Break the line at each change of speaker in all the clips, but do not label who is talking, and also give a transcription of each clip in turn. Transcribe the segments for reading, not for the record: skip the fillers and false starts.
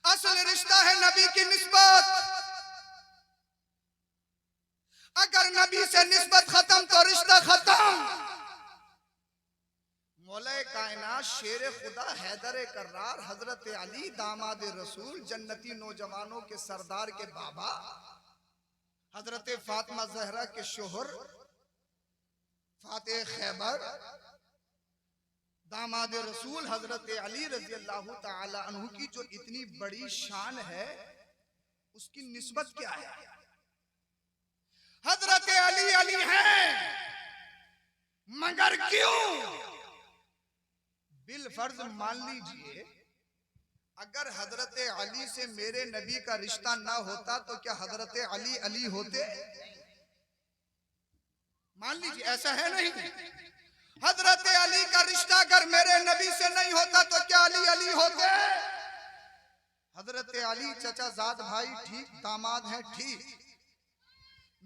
असल रिश्ता है नबी की निस्बत। अगर नबी से निस्बत खत्म तो रिश्ता खत्म। मौला कायनात शेर खुदा हैदर कर्रार हजरत अली दामाद रसूल जन्नती नौजवानों के सरदार के बाबा हजरत फातिमा जहरा के शोहर फातेह खैबर दामाद रसूल हजरत अली रजी अल्लाह ताला अन्हु की जो इतनी बड़ी शान है, उसकी निस्बत क्या है? हजरत अली अली है, मगर क्यों? बिल फर्ज मान लीजिए अगर हजरत अली से मेरे नबी का रिश्ता ना होता तो क्या हजरत अली अली होते? मान लीजिए ऐसा है नहीं। हजरत अली का रिश्ता अगर मेरे नबी से नहीं होता तो क्या अली अली होते? हजरत अली चचा जाद भाई ठीक, दामाद है ठीक,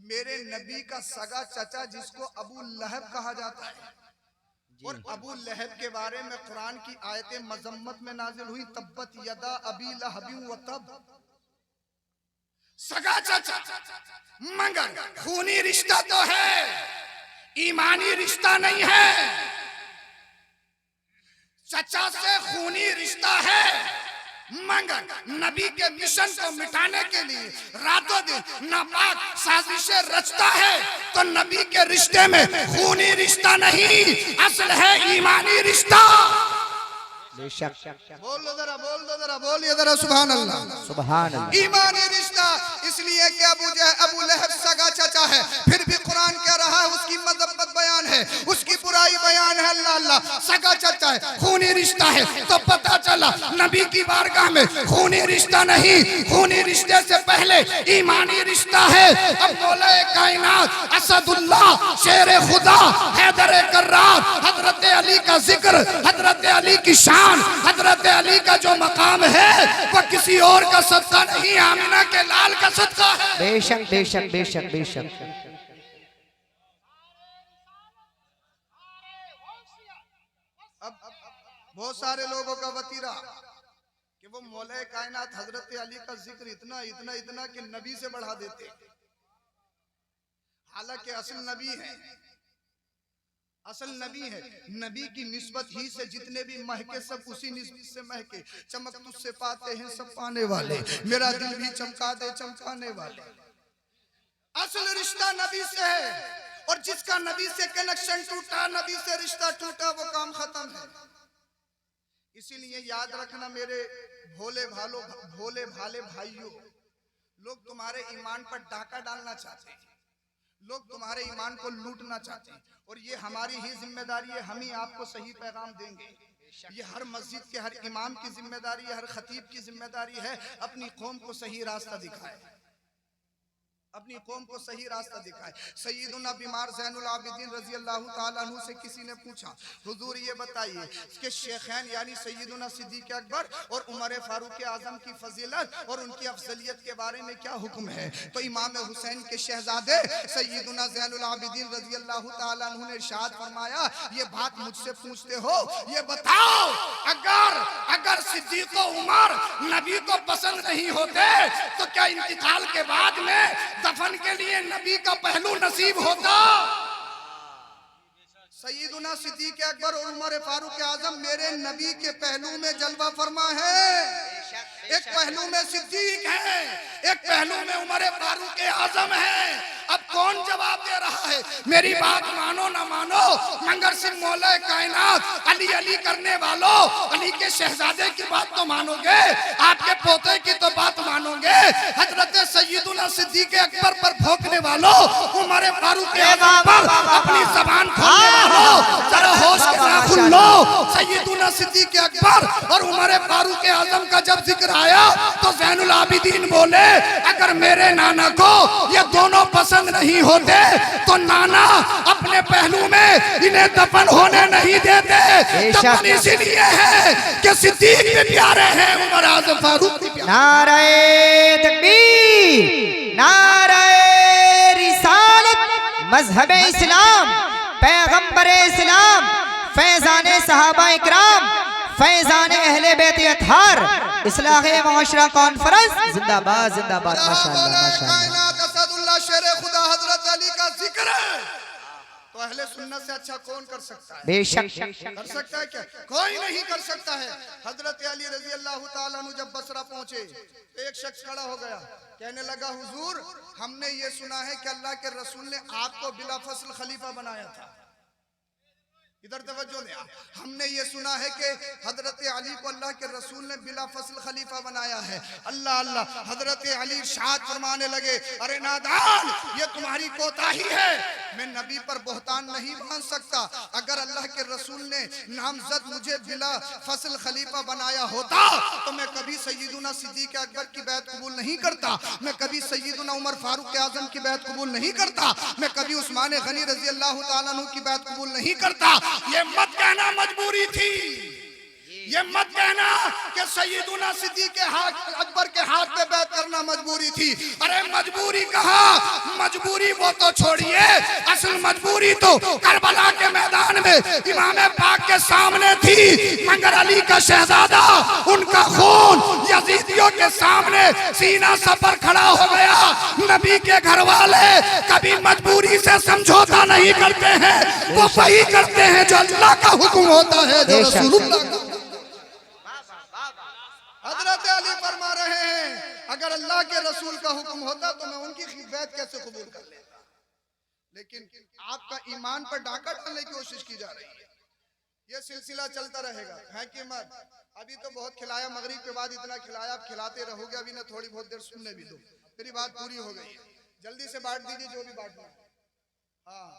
मेरे नबी का सगा चचा जिसको अबू लहब कहा जाता है, और अबू लहब के बारे में कुरान की आयतें मजम्मत में नाजिल हुई, तब्बत यदा अबी लहब व तब। सगा चचा मगर खूनी रिश्ता तो है, ईमानी रिश्ता नहीं है। चचा से खूनी रिश्ता है, मगर नबी के मिशन को मिटाने के लिए रातों दिन नापाक साजिशें रचता है। तो नबी के रिश्ते में खूनी रिश्ता नहीं, असल है ईमानी रिश्ता। बोल दो जरा, बोल दो जरा, बोलिए जरा सुभान अल्लाह, सुभान अल्लाह। ईमानी रिश्ता इसलिए कि अबू लहब सगा चचा है, फिर भी कुरान कह रहा है उसकी मज़म्मत बयान है, उसकी बुराई बयान है। अल्लाह अल्लाह, सगा चचा है, खूनी रिश्ता है। तो पता चला नबी की बारगाह में खूनी रिश्ता नहीं, खूनी रिश्ते से पहले ईमानी रिश्ता है। अब मौला कायनात असदुल्लाह शेर खुदा हैदर कर्रार हजरत अली का जिक्र, हजरत अली की शान, हजरत अली का जो मकाम है वो किसी और का सदका नहीं, आमिना के लाल का सदका है।
बेशक बेशक बेशक बेशक।
अब बहुत सारे लोगों का वतीरा कि वो मौला कायनात हजरत अली का जिक्र इतना इतना इतना कि नबी से बढ़ा देते, हालांकि असल नबी है, असल नबी है। नबी की निस्बत ही से जितने भी महके सब उसी निस्बत से महके। चमक तुझसे पाते हैं सब पाने वाले, मेरा दिल भी चमका दे चमकाने वाले। असल रिश्ता नबी से है, और जिसका नबी से कनेक्शन टूटा, नबी से रिश्ता टूटा, वो काम खत्म है। इसीलिए याद रखना मेरे भोले भाले भाइयों, लोग तुम्हारे ईमान पर डाका डालना चाहते हैं, लोग तुम्हारे ईमान को लूटना चाहते हैं, और ये हमारी ही जिम्मेदारी है, हम ही आपको सही पैगाम देंगे। ये हर मस्जिद के हर इमाम की जिम्मेदारी है, हर खतीब की जिम्मेदारी है, अपनी कौम को सही रास्ता दिखाए, अपनी कौम को सही रास्ता दिखाए। सैयदुना बीमार ज़ैनुल आबिदीन रजी अल्लाह ताला अन्हु से किसी ने पूछा, हुजूर ये बताइए कि शेखैन यानी सैयदुना सिद्दीक़ अकबर और उमर फारूक आज़म की फजीलत और उनकी अफजलियत के बारे में क्या हुक्म है? तो इमाम हुसैन के शहजादे सैयदुना ज़ैनुल आबिदीन रजी अल्लाह ताला अन्हु ने इरशाद फरमाया, ये बात मुझसे पूछते हो, ये बताओ अगर सिद्दीक़ और उमर नबी को पसंद नहीं होते तो क्या इंतकाल के बाद में दफन के लिए नबी का पहलू नसीब होता? सैयदुना सिद्दीक़ अकबर और उमर फारूक आज़म मेरे नबी के पहलू में जलवा फरमा है। एक पहलू में सिद्दीक है, एक पहलू में उमर फारूक आज़म है। अब कौन जवाब दे रहा है? मेरी बात मानो ना मानो, मगर सिर्फ मौला कायनात अली अली करने वालों, अली के शहजादे की बात तो मानोगे, आपके पोते की तो बात मानोगे। हजरत सैयदुना सिद्दीक़ अकबर पर भौंकने वालों, उमर फारूक आज़म पर अपनी जबान खोलने वालों, जरा होश के नाखून लो। सैयदुना सिद्दीक़ अकबर और उमर फारूक आज़म का जब जिक्र आया तो ज़ैनुल आबिदीन बोले, अगर मेरे नाना को ये दोनों पसंद नहीं होते तो नाना अपने पहलू में इन्हें दफन होने नहीं देते। दफन इसीलिए है कि सिद्दीक भी प्यारे हैं, उमर आज़म फारूक भी प्यारे।
नारे तकबीर, नारे रिसालत, मजहब इस्लाम, पैगंबर इस्लाम, फैजान सहाबा इकराम, फैजान अहले बैत अतहार इस्लाह मुआशरा कॉन्फ्रेंस जिंदाबाद जिंदाबाद माशाअल्लाह माशाअल्लाह।
कायनात असदुल्लाह शेर खुदा हजरत अली का जिक्र है, तो अहले सुन्नत से अच्छा कौन कर सकता है?
बेशक
कर सकता है क्या? कोई नहीं कर सकता है। हजरत अली रजी अल्लाह ताला अन्हु जब बसरा पहुंचे तो एक शख्स खड़ा हो गया, कहने लगा हुजूर हमने ये सुना है कि अल्लाह के रसूल ने आपको बिला फसल खलीफा बनाया था। इधर तवज्जो दें, हमने ये सुना है कि हजरत अली को अल्लाह के रसूल ने बिला फसल खलीफा बनाया है। अल्लाह अल्लाह, हजरत अली इरशाद फरमाने लगे, अरे नादान ये तुम्हारी कोताही है, मैं नबी पर बोहतान नहीं बांध सकता। अगर अल्लाह के रसूल ने नामजद मुझे बिला फसल खलीफा बनाया होता तो मैं कभी सैयदुना सिद्दीक अकबर की बैत कबूल नहीं करता, मैं कभी सैयदुना उमर फारूक आजम की बैत कबूल नहीं करता, मैं कभी उस्मान गनी रजी अल्लाह तआला अन्हु की बैत कबूल नहीं करता। ये मत कहना मजबूरी थी, ये मत कहना कि सैयदुना सिद्दीक के हाथ अकबर के हाथ पे बैत करना मजबूरी थी। अरे मजबूरी कहा, मजबूरी वो तो छोड़िए, असल मजबूरी तो करबला के मैदान में इमाम पाक के सामने थी, मगर अली का शहजादा उनका खून यजीदियों के सामने सीना सपर खड़ा हो गया। नबी के घर वाले कभी मजबूरी से समझौता नहीं करते हैं, वो वही करते हैं जो अल्लाह का हुक्म होता है, जो रसूलुल्लाह का। हजरत अली फरमा रहे हैं अगर अल्लाह के रसूल का हुक्म होता तो मैं उनकी बैत कैसे कबूल कर लेता, लेकिन आपका ईमान पर डाका डालने की कोशिश की जा रही है। ये सिलसिला चलता रहेगा, है कि मत? अभी तो बहुत खिलाया, मगरिब के बाद इतना खिलाया, आप खिलाते रहोगे, अभी ना थोड़ी बहुत देर सुनने भी दो, मेरी बात पूरी हो गई है। जल्दी से बांट दीजिए जो भी बांटना है। हाँ,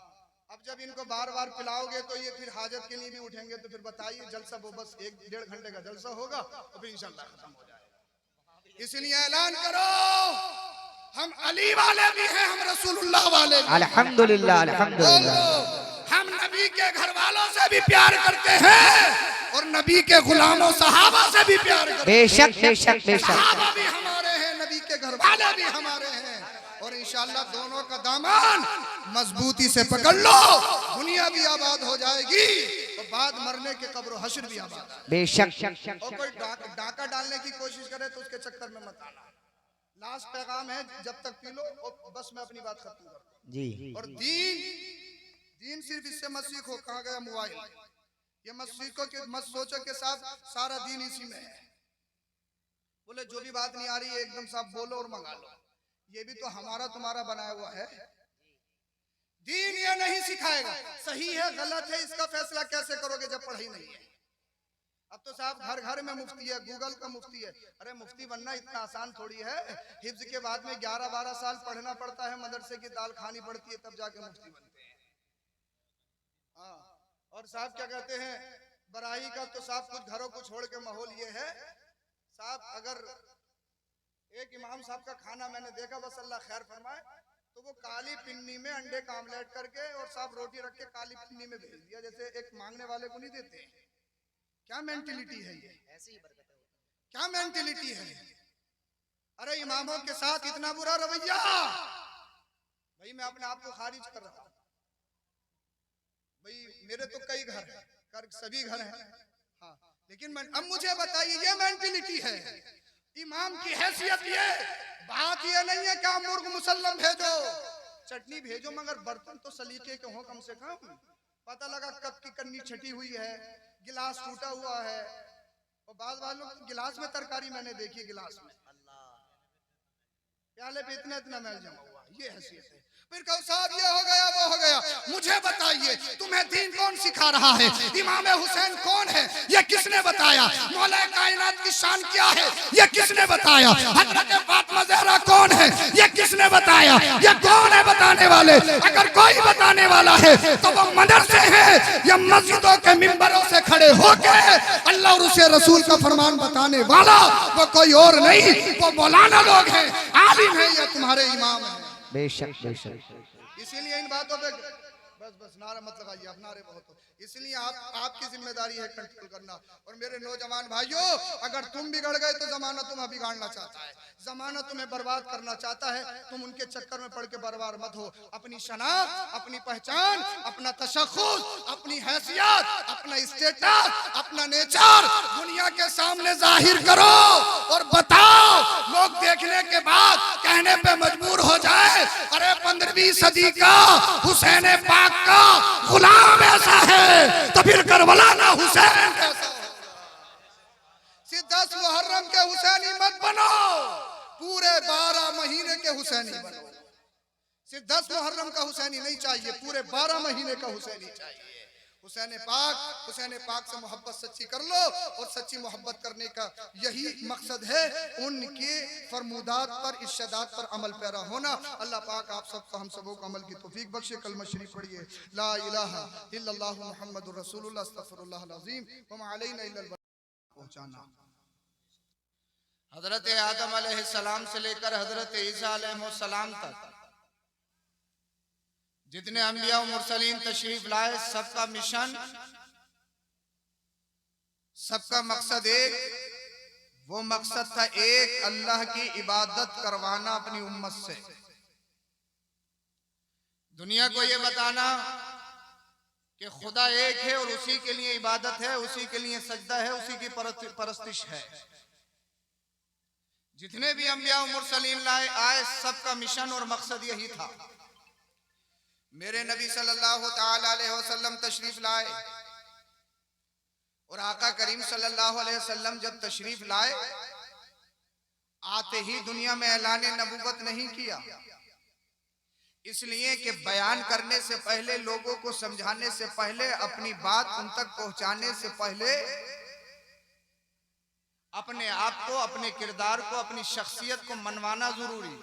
अब जब इनको बार बार पिलाओगे तो ये फिर हाजत के लिए भी उठेंगे, तो फिर बताइए जलसा वो बस 1-1.5 घंटे का जलसा होगा और फिर इंशाल्लाह खत्म हो जाएगा। इसलिए ऐलान करो हम अली वाले भी हैं, हम रसूलुल्लाह वाले भी।
अल्हम्दुलिल्लाह अल्हम्दुलिल्लाह।
हम नबी के घर वालों से भी प्यार करते हैं और नबी के गुलामों सहाबा से भी प्यार करते हैं।
बेशक बेशक बेशक।
सहाबा भी हमारे हैं, नबी के घर वाले भी हमारे हैं, और इंशाल्लाह दोनों का दामन मजबूती से पकड़ लो, दुनिया भी आबाद हो जाएगी और बाद मरने के कब्र हश्र भी आबाद।
बेशक।
और कोई डाका डालने की कोशिश करे तो उसके चक्कर में मत आना। लास्ट पैगाम है, जब तक पी लो और बस मैं अपनी बात खत्म करता हूं
जी।
और दीन सिर्फ इससे मत सीखो, कहाँ गया मोबाइल, ये मत सीखो कि मत सोचो के साथ सारा दीन इसी में है। बोले जो भी बात नहीं आ रही है एकदम साफ बोलो और मंगा लो, ये भी तो हमारा तुम्हारा बनाया हुआ है। दीन ये नहीं सिखाएगा सही है गलत है, इसका फैसला कैसे करोगे जब पढ़ाई नहीं है। अब तो साहब घर घर में मुफ्ती है, गूगल का मुफ्ती है। अरे मुफ्ती बनना इतना आसान थोड़ी है, हिफ्ज के बाद में 11-12 साल पढ़ना पड़ता है, मदरसे की दाल खानी पड़ती है, तब जाके मुफ्ती बनते हैं। हाँ, और साहब क्या कहते हैं, बराई का तो साहब कुछ घरों को छोड़ के माहौल ये है साहब, अगर एक इमाम साहब का खाना मैंने देखा, बस अल्लाह खैर फरमाए, तो वो काली पिन्नी में अंडे का आमलेट करके और साहब रोटी रख के काली पिन्नी में भेज दिया, जैसे एक मांगने वाले को नहीं देते। क्या मेंटेलिटी है ये, क्या मेंटेलिटी है? अरे इमामों के साथ इतना बुरा रवैया, भाई मैं अपने आप को खारिज कर रहा हूं भाई, मेरे तो कई घर हैं, सभी घर हैं, हाँ, लेकिन अब मुझे बताइए ये मेंटेलिटी है इमाम की हैसियत? ये बात ये नहीं है क्या मुर्ग मुसल्लम भेजो, चटनी भेजो, मगर बर्तन तो सलीके के हो कम से कम। पता लगा कप की कन्नी छटी हुई है, गिलास टूटा हुआ है, और बाद वालों गिलास में तरकारी मैंने देखी, गिलास में प्याले पे इतना इतना मैल जमा हुआ, ये हैसियत है। फिर कहो साहब ये हो गया वो हो गया, मुझे बताइए तुम्हें दीन कौन सिखा रहा है? इमाम हुसैन कौन है, ये किसने बताया? मौला कायनात की शान क्या है, ये किसने बताया? हजरत फातिमा ज़हरा कौन है, ये किसने बताया? ये कौन है बताने वाले? अगर कोई बताने वाला है तो वो मदरसे हैं या मस्जिदों के मिंबरों से खड़े होकर अल्लाह और उसके रसूल का फरमान बताने वाला वो कोई और नहीं, वो मौलाना लोग हैं, आलिम है, ये तुम्हारे इमाम है।
बेशक बेशक।
इसीलिए इन बातों पे बस बस नारा मत लगाइए, आप नारे बहुत हो, इसलिए आपकी जिम्मेदारी है कंट्रोल करना। और मेरे नौजवान भाइयों, अगर तुम बिगड़ गए तो जमाना तुम्हें बिगाड़ना चाहता है, जमाना तुम्हें बर्बाद करना चाहता है। तुम उनके चक्कर में पड़ के बर्बाद मत हो। अपनी शनाख्त, अपनी पहचान, अपना तशख्खुस, अपनी हैसियत, अपना स्टेटस, अपना नेचर दुनिया के सामने जाहिर करो और बताओ। लोग देखने के बाद कहने पे मजबूर हो जाए, अरे 15वीं सदी का हुसैन पाक का गुलाम ऐसा है, तो फिर करबला ना हुसैन कैसा होगा। सिर्फ 10 मुहर्रम के हुसैनी मत बनो, पूरे 12 महीने के हुसैनी बनो। सिर्फ 10 मुहर्रम का हुसैनी नहीं चाहिए, पूरे 12 महीने का हुसैनी चाहिए। हुसैन पाक से मोहब्बत सच्ची कर लो, और सच्ची मोहब्बत करने का यही मकसद है, उनके फरमूदात पर, इर्शादात पर अमल पैरा होना। अल्लाह पाक आप सबको, हम सबों को अमल की तौफीक बख्शे। कलमा शरीफ पढ़िए, ला इलाहा इल्लल्लाह मुहम्मदुर रसूलुल्लाह अस्तगफिरुल्लाहल अज़ीम व मा अलैना इल्लल बलाग पहुंचाना। हजरत आदम अलैहिस्सलाम से लेकर हजरत ईसा अलैहिस्सलाम तक जितने अंबिया और मुरसलीन तशरीफ लाए, सबका मिशन, सबका मकसद एक, वो मकसद था एक, अल्लाह की इबादत करवाना अपनी उम्मत से। दुनिया को ये बताना कि खुदा एक है और उसी के लिए इबादत है, उसी के लिए सजदा है, उसी की परस्तिश है। जितने भी अंबिया और मुरसलीन आए, सबका मिशन और मकसद यही था। मेरे नबी सल्लल्लाहु ताला अलैहि वसल्लम तशरीफ लाए, और आका करीम सल्लल्लाहु अलैहि वसल्लम जब तशरीफ लाए, आते ही दुनिया में ऐलान नबूवत नहीं किया, इसलिए कि बयान करने से पहले, लोगों को समझाने से पहले, अपनी बात उन तक पहुंचाने से पहले अपने आप को, अपने किरदार को, अपनी शख्सियत को मनवाना जरूरी।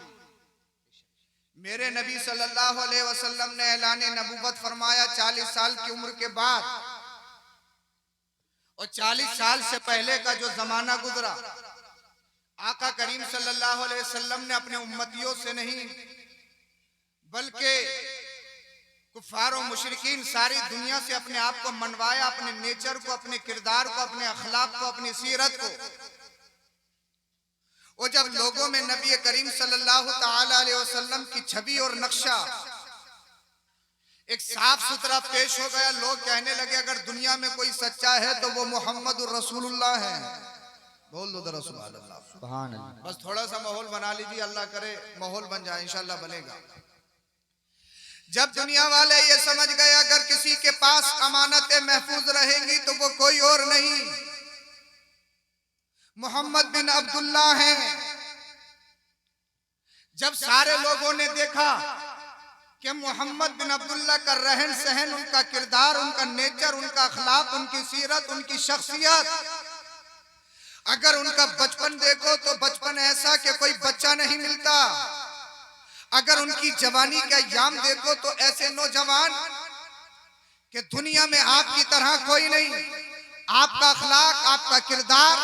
मेरे नबी सल्लल्लाहु अलैहि वसल्लम ने ऐलान नबूवत फरमाया 40 साल की उम्र के बाद, और 40 साल से पहले का जो जमाना गुजरा, आका करीम सल्लल्लाहु अलैहि वसल्लम ने अपने उम्मतियों से नहीं, बल्कि कुफार और मुशरिकीन सारी दुनिया से अपने आप को मनवाया, अपने नेचर को, अपने किरदार को, अपने अखलाक को, अपनी सीरत को। वो जब लोगों में नबी करीम सल्लल्लाहु ताला अलैहि वसल्लम की छवि और नक्शा एक साफ सुथरा पेश हो गया, लोग कहने लगे अगर दुनिया में कोई सच्चा है तो वो मोहम्मदुर रसूलुल्लाह है। बोल दो दरा सुभान अल्लाह, सुभान अल्लाह। बस थोड़ा सा माहौल बना लीजिए, अल्लाह करे माहौल बन जाए, इंशाल्लाह बनेगा। जब दुनिया वाले ये समझ गए अगर किसी के पास अमानतें महफूज रहेंगी तो वो कोई और नहीं, मोहम्मद बिन अब्दुल्ला हैं। जब सारे लोगों ने देखा कि मोहम्मद बिन अब्दुल्ला का रहन सहन, उनका किरदार, उनका नेचर, उनका अखलाक, उनकी सीरत, उनकी शख्सियत, अगर उनका बचपन देखो तो बचपन ऐसा कि कोई बच्चा नहीं मिलता, अगर उनकी जवानी का याम देखो तो ऐसे नौजवान कि दुनिया में आपकी तरह कोई नहीं। आपका अखलाक, आपका किरदार,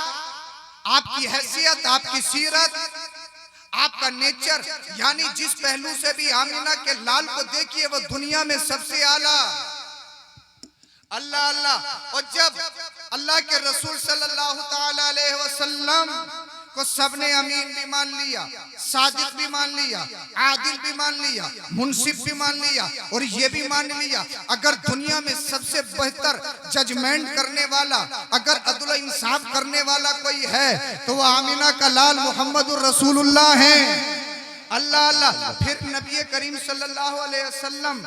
आपकी हैसियत, आपकी सीरत, आपका नेचर, यानी जिस पहलू से भी आमिना के लाल को देखिए वो दुनिया में सबसे आला। अल्लाह अल्लाह। और जब अल्लाह के रसूल सल्लल्लाहु ताला अलैहि वसल्लम को सबने अमीन भी मान लिया, सादिक भी मान लिया, आदिल भी मान लिया, मुनसिफ भी मान लिया, और ये भी मान लिया अगर दुनिया में सबसे बेहतर जजमेंट करने वाला, अगर अदल इंसाफ करने वाला कोई है तो वह आमिना का लाल मोहम्मदुर रसूलुल्लाह है। अल्लाह अल्लाह। फिर नबी करीम सल्लल्लाहु अलैहि वसल्लम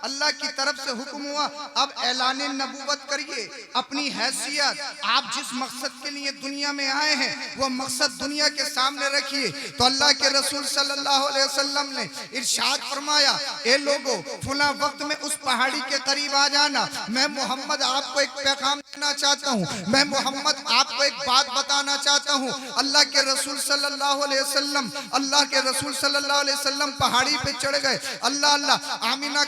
अल्लाह की तरफ से हुक्म हुआ अब ऐलान नबूवत करिए, अपनी हैसियत, आप जिस मकसद के लिए दुनिया में आए हैं वो मकसद दुनिया के सामने रखिए। तो अल्लाह के रसूल सल्लल्लाहु अलैहि वसल्लम ने इरशाद फरमाया, ए लोगों फला वक्त में उस पहाड़ी के करीब आ जाना, मैं मोहम्मद आपको एक पैगाम देना चाहता हूँ, मैं मोहम्मद आपको एक बात बताना चाहता हूँ। अल्लाह के रसूल सल्लल्लाहु अलैहि वसल्लम सल्लल्लाहु अलैहि वसल्लम पहाड़ी पे चढ़ गए। अल्लाह अल्लाह, आमिना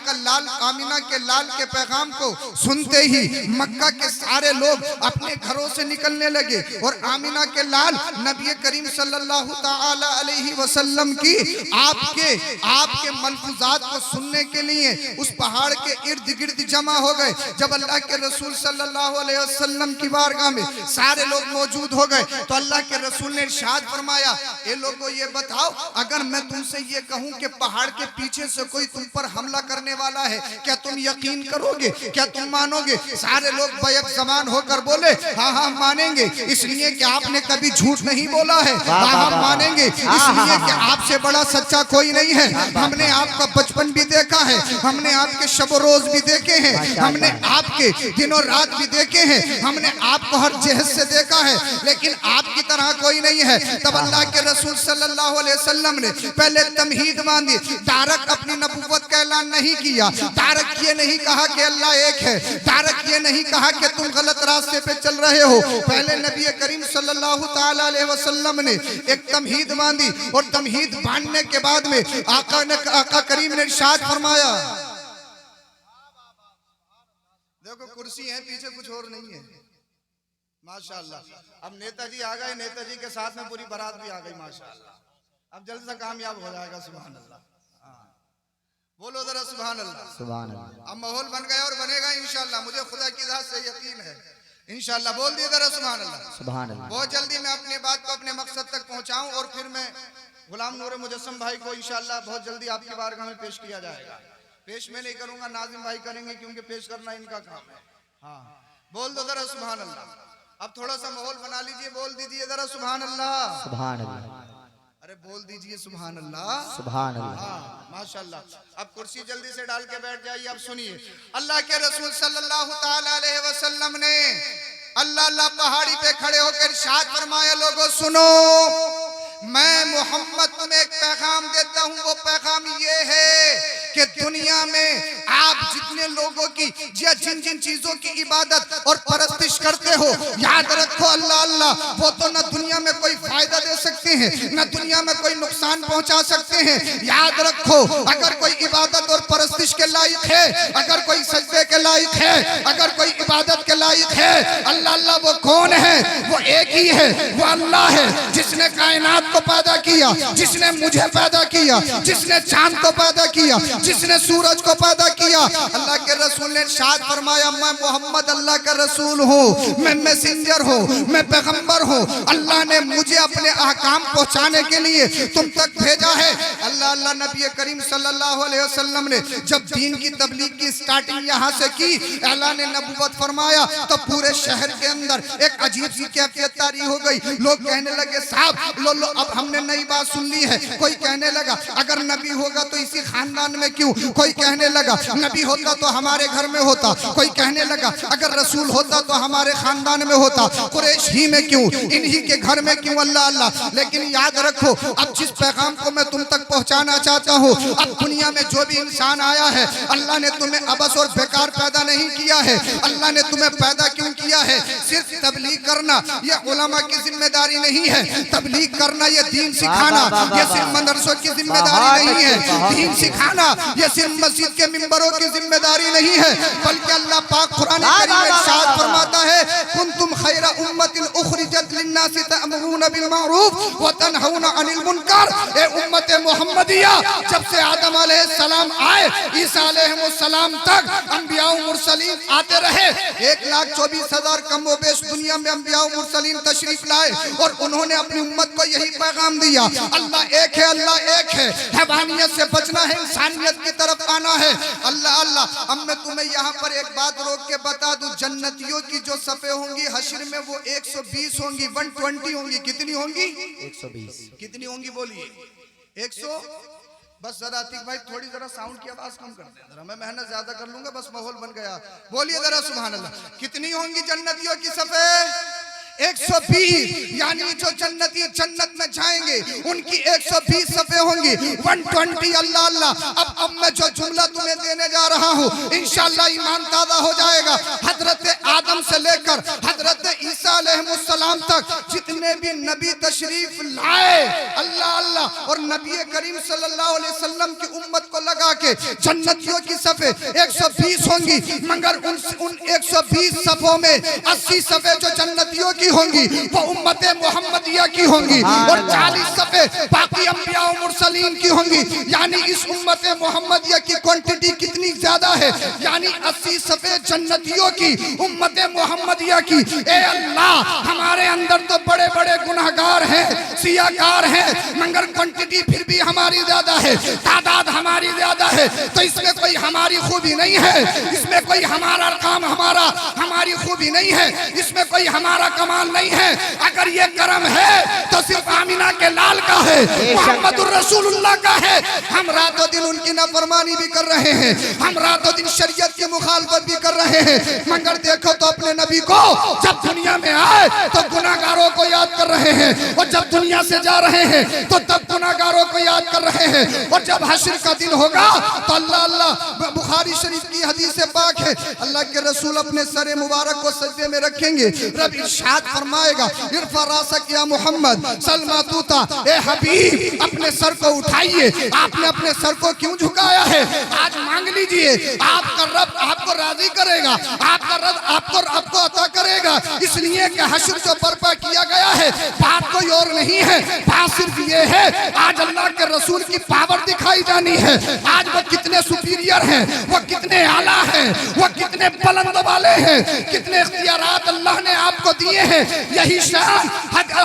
के लाल के पैगाम को सुनते ही मक्का के सारे लोग अपने घरों से निकलने लगे और आमिना के लाल नबी करीम सल्लल्लाहु ताला अलैहि वसल्लम की आपके मलफूजात को सुनने के लिए उस पहाड़ के इर्द गिर्द जमा हो गए। जब अल्लाह के रसूल सल्लल्लाहु अलैहि वसल्लम की बारगाह में सारे लोग मौजूद हो गए तो अल्लाह के रसूल ने इरशाद फरमाया, ए लोगों ये बताओ, अगर मैं तुमसे ये कहूं कि पहाड़ के पीछे से कोई तुम पर हमला करने वाला है, क्या तुम यकीन करोगे, क्या तुम मानोगे? सारे लोग बैक ज़बान होकर बोले, हाँ हाँ मानेंगे, इसलिए कि आपने कभी झूठ नहीं बोला है। हाँ हाँ मानेंगे, इसलिए कि आपसे बड़ा सच्चा कोई नहीं है। हमने आपका बचपन भी देखा है, हमने आपके शब रोज भी देखे हैं, हमने आपके दिनों रात भी देखे हैं, हमने आपको हर जहद से देखा है, लेकिन आपकी तरह कोई नहीं है। तब अल्लाह के रसूल सल्लल्लाहु अलैहि वसल्लम ने पहले तमहीद बांधी, डायरेक्ट अपनी नबुव्वत का ऐलान नहीं किया, डायरेक्ट ये नहीं कहा कि अल्लाह एक है, डायरेक्ट ये नहीं कहा कि तुम गलत रास्ते पे चल रहे हो। पहले नबी करीम सल्लल्लाहु ताला अलैहि वसल्लम ने एक तमहीद बांधी और तमहीद बांधने के बाद में आका करीम ने इरशाद फरमाया, देखो कुर्सी है पीछे, कुछ और नहीं है। माशाअल्लाह। अब नेताजी आ गए, नेताजी के साथ में पूरी बारात भी आ गई माशाअल्लाह। अब जल्द से कामयाब हो जाएगा। सुभान अल्लाह, बोलो जरा सुभान अल्लाह।
सुभान अल्लाह।
अब माहौल बन गया और बनेगा इंशाअल्लाह, मुझे खुदा की जात से यकीन है इंशाअल्लाह। बोल दिए जरा सुभान अल्लाह।
सुभान अल्लाह।
बहुत जल्दी मैं अपनी बात को अपने मकसद तक पहुंचाऊं और फिर मैं गुलाम नूर मुजस्सम भाई को इंशाअल्लाह बहुत जल्दी आपकी बारगाह में पेश किया जाएगा। पेश मैं नहीं करूंगा, नाजिम भाई करेंगे, क्योंकि पेश करना इनका काम है। हाँ, बोल दो जरा सुभान अल्लाह। अब थोड़ा सा माहौल बना लीजिए, बोल दीजिए जरा सुभान अल्लाह।
सुभान अल्लाह।
अरे बोल दीजिए सुभान अल्लाह।
सुभान अल्लाह।
हाँ, माशाअल्लाह। अब कुर्सी जल्दी से डाल के बैठ जाइए। अब सुनिए, अल्लाह के रसूल सल्लल्लाहु ताला अलैहि वसल्लम ने अल्लाह अल्लाह पहाड़ी पे खड़े होकर इरशाद फरमाया, लोगों सुनो, मैं मोहम्मद तुम्हें एक पैगाम देता हूँ। वो पैगाम ये है कि दुनिया में आप जितने लोगों की या जिन जिन चीजों की इबादत और परस्तिश करते हो, याद रखो अल्लाह अल्लाह वो तो न दुनिया में कोई फायदा दे सकते हैं, न दुनिया में कोई नुकसान पहुंचा सकते हैं। याद रखो, अगर कोई इबादत और परस्तिश के लायक है, अगर कोई सजदे के लायक है, अगर कोई इबादत के लायक है, अल्लाह अल्लाह वो कौन है? वो एक ही है, वो अल्लाह है, जिसने कायनात को पैदा किया, जिसने मुझे पैदा किया, जिसने चांद को पैदा किया, जिसने सूरज को पैदा किया। अल्लाह के रसूल ने इरशाद फरमाया, मैं मोहम्मद अल्लाह का रसूल हूँ, मैं मैसेंजर हूँ, मैं पैगंबर हूँ। अल्लाह ने मुझे अपने अहकाम पहुँचाने के लिए तुम तक भेजा है। अल्लाह अल्लाह नबी करीम सल्लल्लाहु अलैहि वसल्लम ने जब दीन की तबलीग की स्टार्टिंग यहाँ से की, ऐलान नबुव्वत फरमाया, तो पूरे शहर के अंदर एक अजीब सी कैफियत तारी हो गई। लोग कहने लगे, साहब लो लो अब हमने नई बात सुन ली है। कोई कहने लगा, अगर नबी होगा तो इसी खानदान में क्यों? कोई कहने लगा, नबी होता तो हमारे घर में होता। कोई कहने लगा, अगर रसूल होता तो हमारे खानदान में होता। कुरैश ही में क्यों, इन्हीं के घर में क्यों? अल्लाह अल्लाह। लेकिन याद रखो, अब जिस पैगाम को मैं तुम तक पहुंचाना चाहता हूँ, अब दुनिया में जो भी इंसान आया है, अल्लाह ने तुम्हें अबस और बेकार पैदा नहीं किया है। अल्लाह ने तुम्हें पैदा क्यों किया है? सिर्फ तबलीग करना ये उलमा की जिम्मेदारी नहीं है। तबलीग करना ये दीन सिखाना ये सिर्फ मदरसों की जिम्मेदारी नहीं है। दीन सिखाना ये सिर्फ मस्जिद के मिंबरों की जिम्मेदारी नहीं है, बल्कि अल्लाह पाक कुरान करीम में इरशाद फरमाता है, कुंतुम खैरा उम्मतिन उखरिजत लिन्नासि तअमुरूना बिल मारूफ व तनहौना अनिल मुनकर। ए उम्मत मोहम्मदिया, जब से आदम अलैहिस्सलाम आए, ईसा अलैहिस्सलाम तक अंबिया व मुरसलीन आते रहे। 1,24,000 कम व बेश दुनिया में अंबिया व मुरसलीन तशरीफ लाए और उन्होंने अपनी उम्मत को यही पैगाम दिया, अल्लाह एक है, अल्लाह एक है, हैवानियत से बचना है, इंसानियत की तरफ आना है। अल्लाह अल्लाह। अब मैं तुम्हें यहाँ पर एक बात रोक के बता दूं, जन्नतियों की जो सफ़े होंगी हश्र में वो 120 होंगी, 120 होंगी। कितनी होंगी? 120। कितनी होंगी बोलिए? 100। बस जरा अतीक भाई थोड़ी जरा साउंड की आवाज कम कर दे जरा, मैं मेहनत ज्यादा कर लूंगा, बस माहौल बन गया। बोलिए जरा सुभान अल्लाह। कितनी होंगी जन्नतियों की सफ़े? 120 यानी जो जन्नती जन्नत में जाएंगे उनकी 120 सफ़े होंगी 120 अल्लाह अल्लाह। अब मैं जो जुमला तुम्हें देने जा रहा हूँ इंशाअल्लाह ईमान ताज़ा हो जाएगा। हजरत आदम से लेकर हजरत ईसा अलैहिस्सलाम तक जितने भी नबी तशरीफ लाए अल्लाह अल्लाह और नबी करीम सल्लल्लाहु अलैहि वसल्लम की उम्मत को लगा के जन्नतियों की सफ़े 120 होंगी। मगर उन 120 सफ़ों में 80 सफ़े जो जन्नतियों की होंगी वो उम्मते मोहम्मदिया की होंगी और 40 सफ़े बाकी अंबिया और मुरसलीन की होंगी। यानी इस उम्मते मोहम्मदिया की क्वांटिटी कितनी ज्यादा है, यानी 80 सफ़े जन्नतियों की उम्मते मोहम्मदिया की। ए अल्लाह हमारे अंदर तो बड़े बड़े गुनाहगार हैं, सियाकार हैं, मगर क्वांटिटी फिर भी हमारी ज्यादा है, तादाद हमारी ज्यादा है। तो इसमें कोई हमारी खूबी नहीं है, इसमें कोई हमारा काम हमारी खूबी नहीं है, इसमें कोई हमारा कमाल नहीं है। अगर ये करम है तो सिर्फ आमिना के लाल का है, मोहम्मदुर रसूलुल्लाह का है। हम रातों दिन उनकी नाफरमानी भी कर रहे हैं, हम रातों दिन शरीयत की मुखालफत भी कर रहे हैं, मगर देखो तो अपने नबी को जब दुनिया में आए तो गुनाहगारों को याद कर रहे हैं, और जब दुनिया से जा रहे हैं तो तब गुनाहगारों को याद कर रहे हैं। और जब हश्र का दिन होगा तो अल्लाह अल्लाह बुखारी शरीफ की हदीस पाक है, अल्लाह के रसूल अपने सर मुबारक को सजदे में रखेंगे, रब इरशाद फरमाएगा इरफा रासक या मोहम्मद सलमा तूता, ए हबीब अपने सर को उठाइए। आपने अपने सर को क्यों झुकाया है? आज मांग लीजिए, आपका रब आपको राजी करेगा, आपका रब आपको अता करेगा। इसलिए कि हश्र जो बर्पा किया गया है बात कोई और नहीं है, बात सिर्फ ये है आज अल्लाह के रसूल की पावर दिखाई जानी है। आज वो कितने सुपीरियर हैं, वो कितने आला हैं, वो कितने बुलंद वाले हैं, कितने इख्तियारात अल्लाह ने आपको दिए हैं। यही शान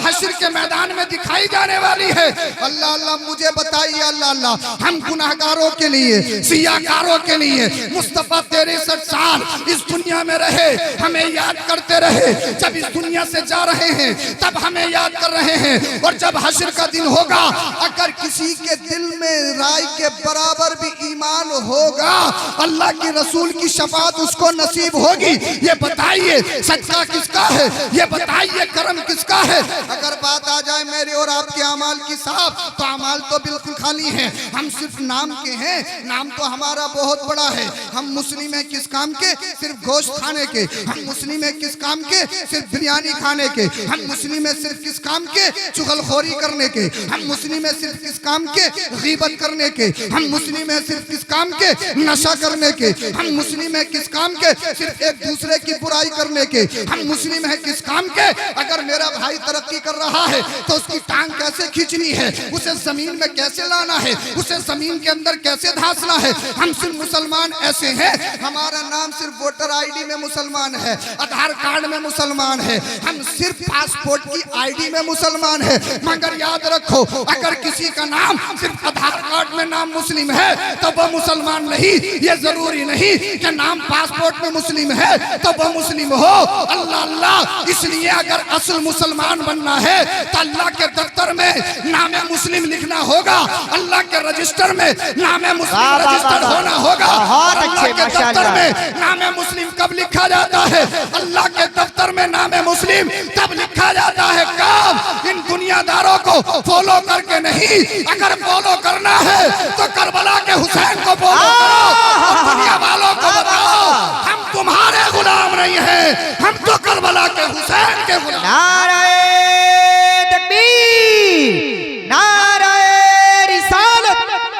हश्र के मैदान में दिखाई जाने वाली है। अल्लाह अल्लाह मुझे बताइए अल्लाह अल्लाह हम गुनाहगारों के लिए, सियाकारों के लिए मुस्तफा 63 साल इस दुनिया में रहे, हमें याद करते रहे। जब इस दुनिया से जा रहे हैं तब हमें याद कर रहे हैं, और जब हश्र का दिन होगा अगर किसी के दिल में राय के बराबर भी ईमान होगा अल्लाह के रसूल की शफाअत उसको नसीब होगी। ये बताइए सदका किसका है, ये बताइए करम किसका है। अगर बात आ जाए मेरे और आपके अमाल की साहब तो अमाल तो बिल्कुल खाली हैं, हम सिर्फ नाम के हैं। नाम तो हमारा बहुत बड़ा है, हम मुस्लिम हैं किस काम के? सिर्फ गोश्त खाने के। हम मुस्लिम हैं किस काम के? सिर्फ बिरयानी खाने के। हम मुस्लिम हैं सिर्फ किस काम के? चुगलखोरी करने के। हम मुस्लिम हैं सिर्फ किस काम के? गीबत करने के। हम मुस्लिम हैं सिर्फ किस काम के? नशा करने के। हम मुस्लिम हैं किस काम के? सिर्फ एक दूसरे की बुराई करने के। हम मुस्लिम हैं किस काम के? अगर मेरा भाई तरक्की कर रहा है तो उसकी टांग कैसे खींचनी है, उसे जमीन में कैसे लाना है, उसे जमीन के अंदर कैसे धांसना है। हम सिर्फ मुसलमान ऐसे हैं, हमारा नाम सिर्फ वोटर आईडी में मुसलमान है, आधार कार्ड में मुसलमान है, हम सिर्फ पासपोर्ट की आईडी में मुसलमान है। मगर याद रखो अगर किसी का नाम सिर्फ आधार कार्ड में नाम मुस्लिम है तो वह मुसलमान नहीं। ये जरूरी नहीं कि नाम पासपोर्ट में मुस्लिम है तो वह मुस्लिम हो। अल्लाह अल्लाह, इसलिए अगर असल मुसलमान बनना है तो अल्लाह के दफ्तर में नाम मुस्लिम लिखना होगा, अल्लाह के रजिस्टर में नाम मुस्लिम रजिस्टर होना होगा। अल्लाह के दफ्तर में नाम मुस्लिम कब लिखा जाता है? अल्लाह के दफ्तर में नाम मुस्लिम तब लिखा जाता है कब? इन दुनियादारों को फॉलो करके नहीं। अगर फॉलो करना है तो करबला के हुसैन को फॉलो करो और दुनिया वालों को बताओ हम तुम्हारे गुलाम नहीं हैं, हम तो करबला के हुसैन के गुलाम।
नाराए तकबीर, नाराए रिसालत,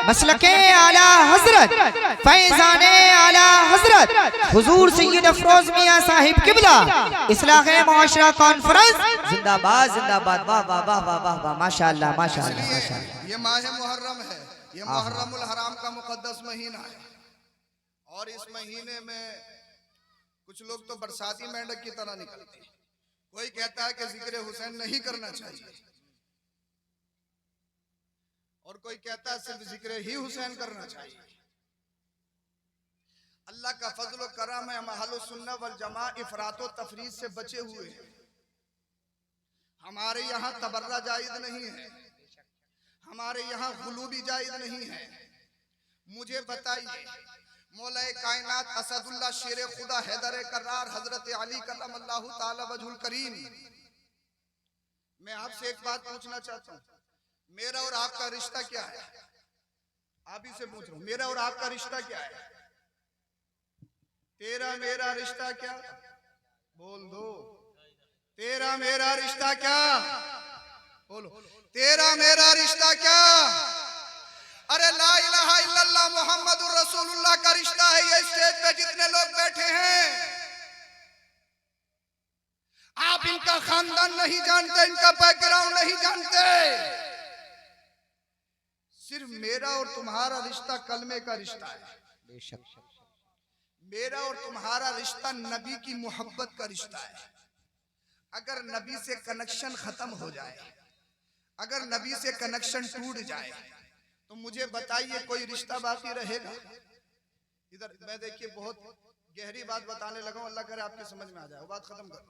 मसलके आला हजरत, फैजाने आला हजरत हुजूर सैयद अफरोज मियां साहिब किबला इस्लाहे मुआशरा कॉन्फ्रेंस जिंदाबाद जिंदाबाद। वाह वाह वाह वाह वाह वाह, माशाअल्लाह माशाअल्लाह माशाअल्लाह।
ये माह मुहर्रम है, ये मुहर्रमुल हराम का मुकद्दस महीना है, और इस महीने में कुछ लोग तो बरसाती मेंढक की तरह निकलते हैं। कोई कहता है कि जिक्र हुसैन नहीं करना चाहिए, और कोई कहता है सिर्फ जिक्र ही हुसैन करना चाहिए। अल्लाह का फजल करम है, हम अहले सुन्नत वल जमा इफरात व तफरीद से बचे हुए हैं। हमारे यहाँ तबर्रा जायज नहीं है, हमारे यहाँ गुलूबी जायज नहीं है। मुझे बताइए मौलाए कायनात असदुल्लाह शेर खुदा हैदर करार हजरत अली करमल्लाहु ताला वजहुल करीम मैं आपसे एक बात पूछना चाहता हूँ, मेरा और आपका रिश्ता क्या है? आप ही से पूछ रहा हूँ, मेरा और आपका रिश्ता क्या है? तेरा मेरा रिश्ता क्या? बोल दो। तेरा मेरा रिश्ता क्या? बोलो। तेरा मेरा रिश्ता क्या? अरे ला इलाहा इल्लल्लाह मुहम्मदुर रसूलुल्लाह का रिश्ता है। ये स्टेज पे जितने लोग बैठे हैं, आप इनका खानदान नहीं जानते, इनका बैकग्राउंड नहीं जानते। सिर्फ मेरा और तुम्हारा रिश्ता कलमे का रिश्ता है।
बेशक
मेरा और तुम्हारा रिश्ता नबी की मोहब्बत का रिश्ता है। अगर नबी से कनेक्शन खत्म हो जाए, अगर नबी से कनेक्शन टूट जाए, तो मुझे बताइए कोई रिश्ता बाकी रहेगा? इधर मैं देखिए बहुत गहरी बात बताने लगा हूं, अल्लाह करे आपके समझ में आ जाए। वो बात खत्म कर।